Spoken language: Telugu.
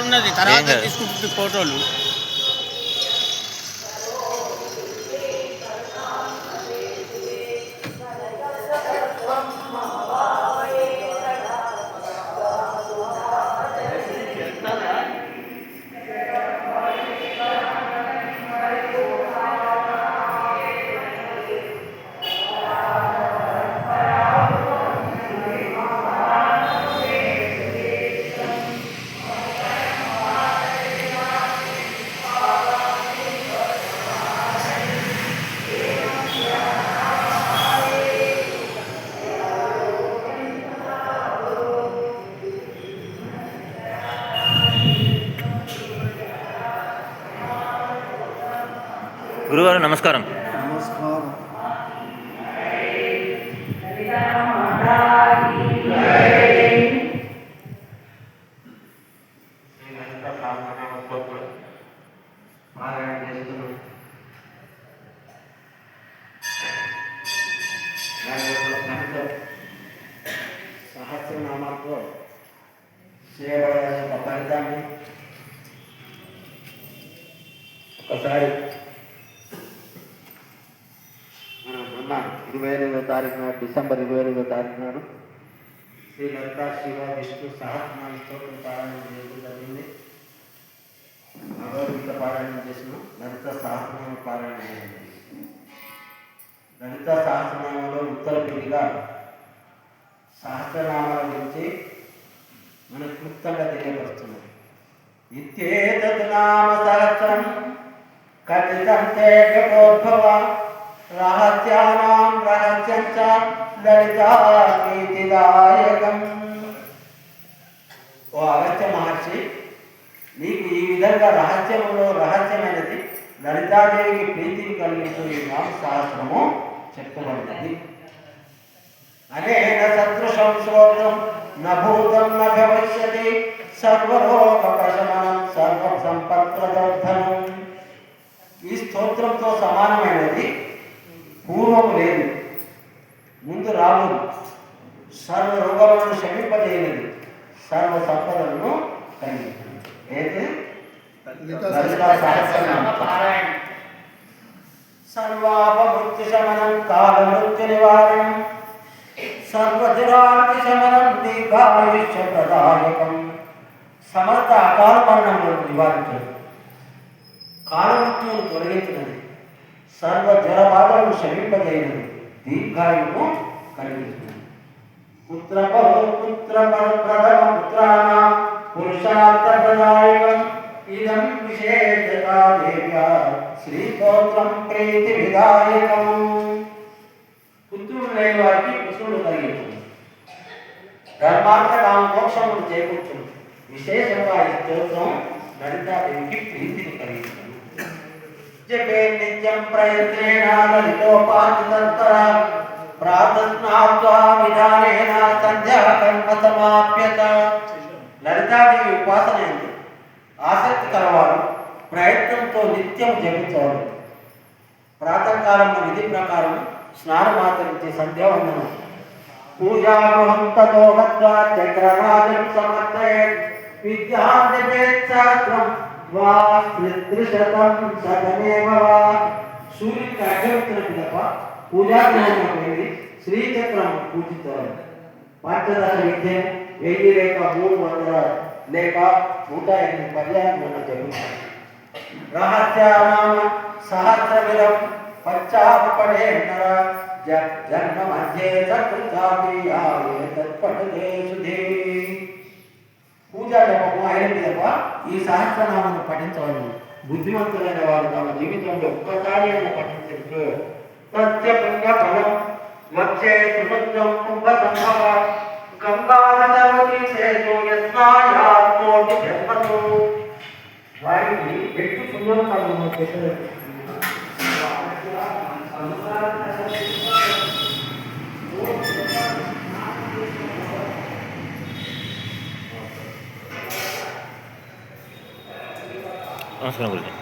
ఉన్నది తర్వాత తీసుకుంటుంది ఫోటోలు. గురుగారు నమస్కారం. నమస్కారం. సహస్రనామాలతో చేయబడే ఒక ఫలితాన్ని ఒకసారి 28వ తారీఖు నాడు, డిసెంబర్ 28వ తారీఖు నాడు శ్రీ లలితా శివ విష్ణు సహస్రనామ స్తోత్రం పారాయణం చేయడం జరిగింది. భగవద్గీత పారాయణం చేసిన లలిత సహస్రనామ పారాయణం చేయండి. లలిత సహస్రనామంలో ఉత్తర పీఠిగా సహస్రనామాల గురించి మనకు క్లుప్తంగా తెలియపరుస్తున్నది. ఇత్యేతత్ నామ సహస్రం కథితం తే ఘటోద్భవ రహస్యానాం రహస్యం చ లలితా ప్రీతిదాయకం. ఓ అగస్త్య మహర్షి, నీకు ఈ విధంగా రహస్యములో రహస్యమైనది లలితాదేవికి ప్రీతిని కలిగించు ఈ నామ సహస్రము చెప్పబడినది. అనేన సదృశం శ్లోకం న భూతం న భవిష్యతి సర్వరోగ ప్రశమనం సర్వ సంపత్ప్రదర్ధనం. ఈ స్తోత్రంతో సమానమైనది పూర్వము లేదు, ముందు రాముడు, సర్వ రోగాలను శమింపజేయలేదు, సర్వ సంపదలను కలిగింది. అయితే సర్వాపమృత్యు శమనం కాలమృత్యు నివారణం సర్వజరాంతి శమనం దీర్ఘాయుష్య ప్రదాయకం. సమస్త అకాల మరణములను నివారించదు, కాలమృత్యువును తొలగించినది, సర్వ జలబాధలను శమింపజేయనది, దీర్ఘాయువును కలిగిస్తున్నది. పుత్రాణం పురుషార్థ ప్రదాయకం ఇదం విశేషతా దేవ్యా శ్రీస్తోత్రం ప్రీతి విదాయకం. పుత్రుడు లేని వారికి పుత్రుడు కలిగిస్తుంది, ధర్మార్థ కామ మోక్షమును చేకూర్చును. విశేషంగా ఈ స్తోత్రం లలితాదేవికి ప్రీతిని కలిగిస్తుంది. జపే నిత్యం ప్రయత్నేన లలితోపాసనతర ప్రాతస్నాత్వా విధానేన సంధ్యా కర్మ సమాప్యత. లలితాదేవి ఉపాసన ఎందు ఆసక్తి కలవారు ప్రయత్నంతో నిత్యం జపించవాలి. ప్రాతకాలంలో విధి ప్రకారం స్నానమాచరించి సంధ్యావందనం, పూజాగృహం తతో గత్వా చక్రరాజం సమర్పయేత్. విద్యాం జపేత్ సహస్రం వా స్త్రిశతం సతమేవ వా. సూర్యుడికి అర్ఘ్యమిచ్చినట్టు తప్ప పూజాగృహంలోకి వెళ్ళి శ్రీచక్రం పూజించాలి. పంచదశ విద్యం 1000 లేక 300 లేక 108 పర్యాయం జరుగుతాయి. రహస్యానామ సహస్రమిదం పశ్చాత్పడే నర జన్మ మధ్యే తత్పటే సుధీ. పూజా జపము 5 తప్ప ఈ సహస్రనామాన్ని పఠించవాలి. బుద్ధిమంతులైన వారు తమ జీవితంలో ఒక్కసారి అయినా పఠించే సత్య పుణ్య ఫలం వచ్చే సుసత్యం కుంభ సంభవ గంగానవతి సేతు యత్నాయాత్మోటి జన్మతో. వారికి వ్యక్తి పుణ్యం కలుగును చెప్పారు. నమస్కారం గురించి